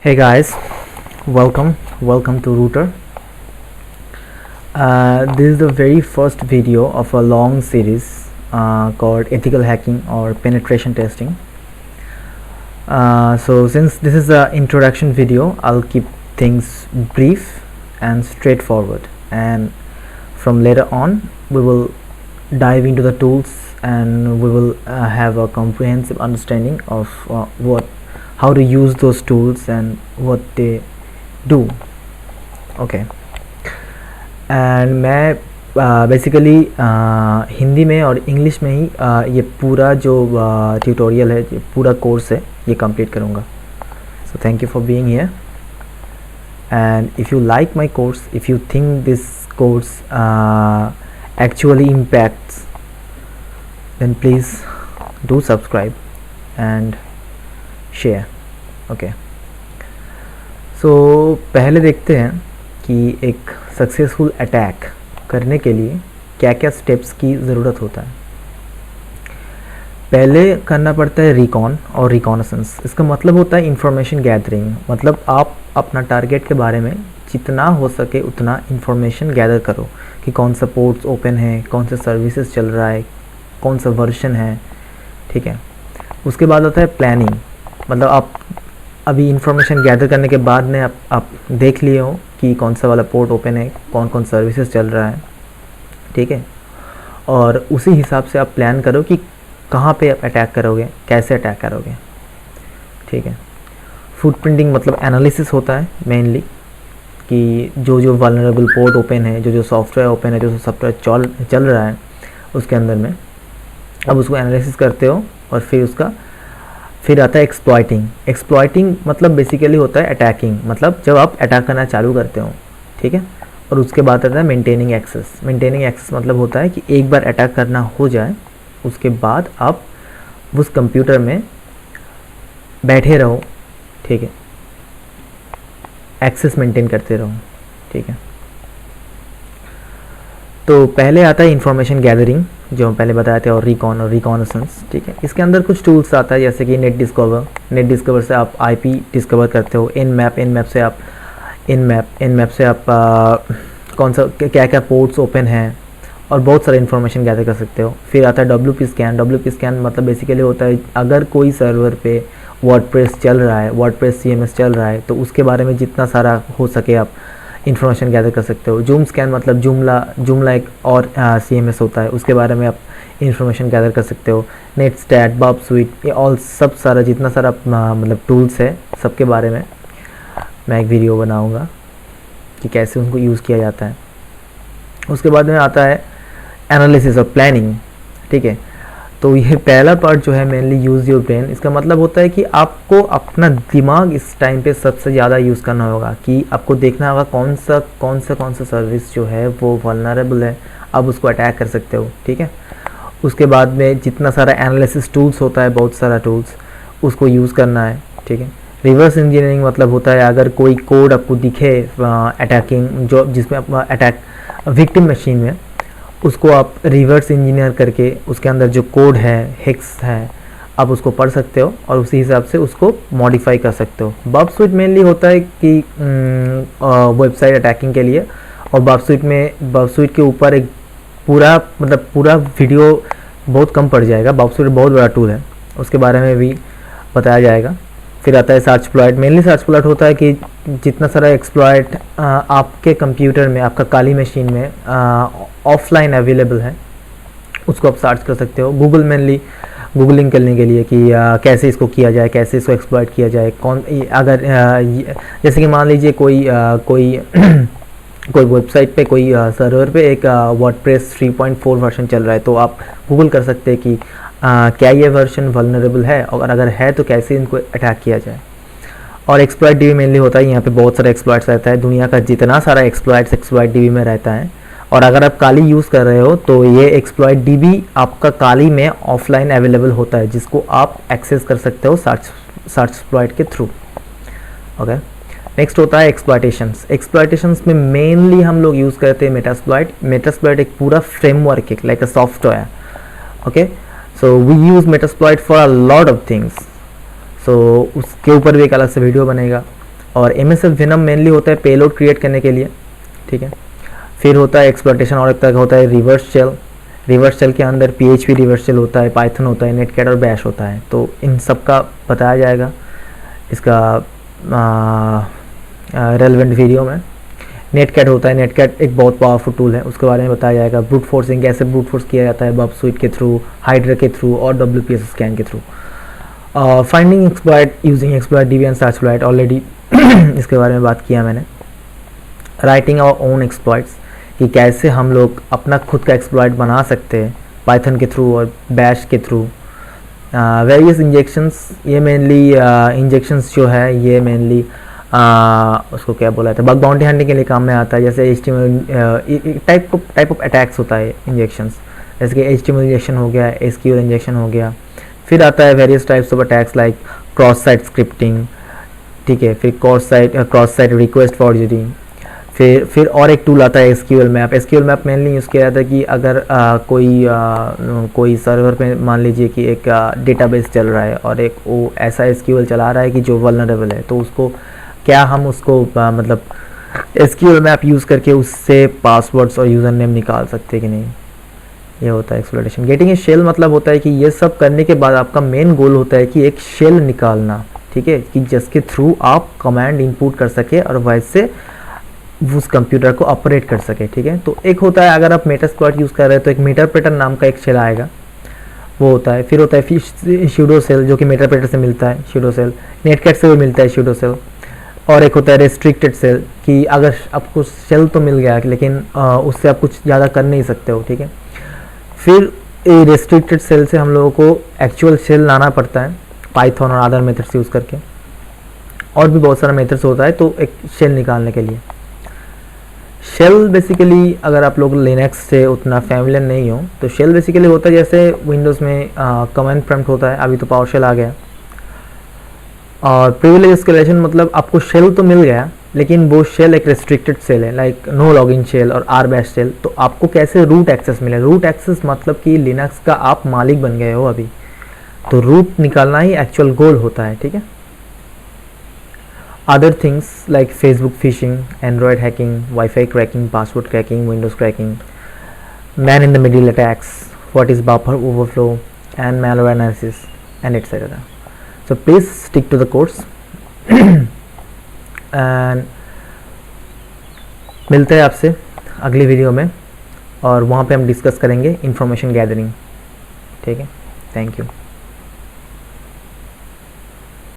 Hey guys, welcome to Router. This is the very first video of a long series called Ethical Hacking or Penetration Testing. So since this is an introduction video, I'll keep things brief and straightforward, and from later on we will dive into the tools and we will have a comprehensive understanding of how to use those tools and what they do. Okay and मैं basically Hindi में और English में ही ये पूरा जो tutorial है, ये पूरा कोर्स है, ये कंप्लीट करूँगा. So thank you for being here, and if you like my course, if you think this course actually impacts, then please do subscribe and share. Okay so पहले देखते हैं कि एक सक्सेसफुल अटैक करने के लिए क्या क्या स्टेप्स की ज़रूरत होता है. पहले करना पड़ता है रिकॉन और रिकॉनेसेंस. इसका मतलब होता है इंफॉर्मेशन गैदरिंग. मतलब आप अपना टारगेट के बारे में जितना हो सके उतना इंफॉर्मेशन गैदर करो कि कौन सा पोर्ट्स ओपन है, कौन सा सर्विसेज चल रहा है, कौन सा वर्जन है. ठीक है. उसके बाद आता है प्लानिंग. मतलब आप अभी इंफॉर्मेशन गैदर करने के बाद में आप देख लिए हो कि कौन सा वाला पोर्ट ओपन है, कौन कौन सर्विसेज चल रहा है. ठीक है. और उसी हिसाब से आप प्लान करो कि कहाँ पे आप अटैक करोगे, कैसे अटैक करोगे. ठीक है. फुटप्रिंटिंग मतलब एनालिसिस होता है मेनली कि जो वल्नरेबल पोर्ट ओपन है, जो सॉफ्टवेयर ओपन है, जो सॉफ्टवेयर चल रहा है उसके अंदर में अब उसको एनालिसिस करते हो. और फिर आता है एक्सप्लॉइटिंग. एक्सप्लॉइटिंग मतलब बेसिकली होता है अटैकिंग. मतलब जब आप अटैक करना चालू करते हो. ठीक है. और उसके बाद आता है मेंटेनिंग एक्सेस. मेंटेनिंग एक्सेस मतलब होता है कि एक बार अटैक करना हो जाए उसके बाद आप उस कंप्यूटर में बैठे रहो. ठीक है. एक्सेस मेंटेन करते रहो. ठीक है. तो पहले आता है इंफॉर्मेशन गैदरिंग जो हम पहले बताए थे, और रिकॉन और रिकॉनेसेंस. ठीक है. इसके अंदर कुछ टूल्स आता है जैसे कि नेट डिस्कवर से आप आईपी डिस्कवर करते हो. इन मैप से आप कौन सा क्या क्या पोर्ट्स ओपन हैं और बहुत सारा इन्फॉर्मेशन गैदर कर सकते हो. फिर आता है डब्ल्यूपी स्कैन मतलब बेसिकली होता है अगर कोई सर्वर पे वर्डप्रेस चल रहा है, वर्डप्रेस सीएमएस चल रहा है, तो उसके बारे में जितना सारा हो सके आप इन्फॉर्मेशन गैदर कर सकते हो. जूम स्कैन मतलब जुमला एक और सीएमएस होता है, उसके बारे में आप इन्फॉर्मेशन गैदर कर सकते हो. नेट स्टैट, बब स्वीट, ये ऑल सब सारा जितना सारा मतलब टूल्स है सबके बारे में मैं एक वीडियो बनाऊंगा कि कैसे उनको यूज़ किया जाता है. उसके बाद में आता है एनालिसिस और प्लानिंग. ठीक है. तो ये पहला पार्ट जो है मेनली यूज़ योर ब्रेन. इसका मतलब होता है कि आपको अपना दिमाग इस टाइम पे सबसे ज़्यादा यूज़ करना होगा कि आपको देखना होगा कौन सा सर्विस जो है वो वल्नरेबल है, आप उसको अटैक कर सकते हो. ठीक है. उसके बाद में जितना सारा एनालिसिस टूल्स होता है, बहुत सारा टूल्स, उसको यूज़ करना है. ठीक है. रिवर्स इंजीनियरिंग मतलब होता है अगर कोई कोड आपको दिखे अटैकिंग जो जिसमें आप अटैक विक्टिम मशीन में, उसको आप रिवर्स इंजीनियर करके उसके अंदर जो कोड है, हेक्स है, आप उसको पढ़ सकते हो और उसी हिसाब से उसको मॉडिफाई कर सकते हो. बब स्वीट मेनली होता है कि वेबसाइट अटैकिंग के लिए. और बब स्वीट के ऊपर एक पूरा वीडियो बहुत कम पड़ जाएगा. बब स्वीट बहुत बड़ा टूल है, उसके बारे में भी बताया जाएगा. फिर आता है सर्चप्लॉइट. मेनली सर्चप्लॉइट होता है कि जितना सारा एक्सप्लॉइट आपके कंप्यूटर में, आपका काली मशीन में ऑफलाइन अवेलेबल है, उसको आप सर्च कर सकते हो. गूगलिंग करने के लिए कि कैसे इसको किया जाए, कैसे इसको एक्सप्लॉइट किया जाए. अगर जैसे कि मान लीजिए कोई वेबसाइट पे, कोई सर्वर पे एक वर्डप्रेस 3.4 वर्जन चल रहा है, तो आप गूगल कर सकते हैं कि क्या ये वर्जन वल्नरेबल है, और अगर है तो कैसे इनको अटैक किया जाए. और एक्सप्लॉइट डीबी मेनली होता है, यहाँ पे बहुत सारा एक्सप्लॉइट्स रहता है. दुनिया का जितना सारा एक्सप्लॉइट डीबी में रहता है. और अगर आप काली यूज़ कर रहे हो तो ये एक्सप्लॉइट डीबी आपका काली में ऑफलाइन अवेलेबल होता है, जिसको आप एक्सेस कर सकते हो सर्चप्लॉइट के थ्रू. ओके. नेक्स्ट होता है एक्सप्लॉइटेशंस में मेनली हम लोग यूज़ करते हैं मेटास्प्लॉइट एक पूरा फ्रेमवर्क है, like a software. Okay. So we use Metasploit for a lot of things. So उसके ऊपर भी एक अलग से वीडियो बनेगा. और MSF Venom मेनली होता है पेलोड क्रिएट करने के लिए, ठीक है। फिर होता है एक्सप्लॉइटेशन, और एक तरह का होता है रिवर्स शेल। रिवर्स शेल के अंदर PHP रिवर्स शेल होता है, पाइथन होता है, नेटकैट और बैश होता है। तो इन सब का बताया जाएगा इसका रेलेवेंट वीडियो में। नेटकैट होता है, नेटकैट एक बहुत पावरफुल टूल है, उसके बारे में बताया जाएगा। ब्रूट फोर्सिंग, कैसे ब्रूट फोर्स किया जाता है बब स्वीट के थ्रू, हाइड्रा के थ्रू और WPS स्कैन के थ्रू। Finding exploit using exploit DB and searchsploit, already इसके बारे में बात किया मैंने। राइटिंग आवर ओन एक्सप्लॉइट्स, कि कैसे हम लोग अपना खुद का एक्सप्लॉइट बना सकते हैं पाइथन के थ्रू और बैश के थ्रू। वेरियस इंजेक्शंस, ये मेनली इंजेक्शंस जो है ये मेनली उसको क्या बोला जाता है, बग बाउंटी हंटिंग के लिए काम में आता है। जैसे HTML टाइप ऑफ अटैक्स होता है इंजेक्शंस, जैसे कि HTML इंजेक्शन हो गया, SQL इंजेक्शन हो गया। फिर आता है various types of attacks like cross site scripting, ठीक है। फिर क्रॉस साइट रिक्वेस्ट फॉर्जरी। फिर और एक टूल आता है SQL map. SQL map mainly use किया जाता है कि अगर कोई सर्वर पे मान लीजिए कि एक डेटाबेस चल रहा है और एक वो ऐसा SQL चला रहा है कि जो वल्नरेबल है, तो उसको क्या हम उसको मतलब SQL मैप यूज़ करके उससे पासवर्ड्स और यूज़र नेम निकाल सकते हैं कि नहीं, ये होता है एक्सप्लॉइटेशन। गेटिंग ए शेल मतलब होता है कि ये सब करने के बाद आपका मेन गोल होता है कि एक शेल निकालना, ठीक है, कि जिसके थ्रू आप कमांड इनपुट कर सके और वैसे उस कंप्यूटर को ऑपरेट कर सके, ठीक है। तो एक होता है अगर आप मेटास्प्लॉइट यूज़ कर रहे हैं तो एक मेटाप्रेटर नाम का एक शेल आएगा, वो होता है। फिर होता है सूडो सेल, जो कि मेटाप्रेटर से मिलता है, सूडो सेल। नेटकैट से भी मिलता है सूडो सेल। और एक होता है रेस्ट्रिक्टेड सेल, कि अगर आपको सेल तो मिल गया लेकिन उससे आप कुछ ज़्यादा कर नहीं सकते हो, ठीक है। फिर रेस्ट्रिक्टेड सेल से हम लोगों को एक्चुअल सेल लाना पड़ता है पाइथन और अदर मेथड्स यूज़ करके, और भी बहुत सारा मेथड्स होता है तो एक शेल निकालने के लिए। शेल बेसिकली अगर आप लोग लिनक्स से उतना फैमिलियर नहीं हो तो शेल बेसिकली होता है जैसे विंडोज़ में कमांड प्रॉम्प्ट होता है, अभी तो पावर शेल आ गया। और प्रिविलेज एस्केलेशन मतलब आपको शेल तो मिल गया लेकिन वो शेल एक रेस्ट्रिक्टेड शेल है, लाइक नो लॉगिन शेल और RBash शेल। तो आपको कैसे रूट एक्सेस मिले, रूट एक्सेस मतलब कि लिनक्स का आप मालिक बन गए हो अभी, तो रूट निकालना ही एक्चुअल गोल होता है, ठीक है। Other things like Facebook phishing, Android hacking, Wi-Fi cracking, password cracking, Windows cracking, man in the middle attacks, what is buffer overflow, and malware analysis, and etc. So please stick to the course. and मिलते हैं आपसे अगली video में, और वहाँ पे हम discuss करेंगे इंफॉर्मेशन गैदरिंग, ठीक है। Thank you.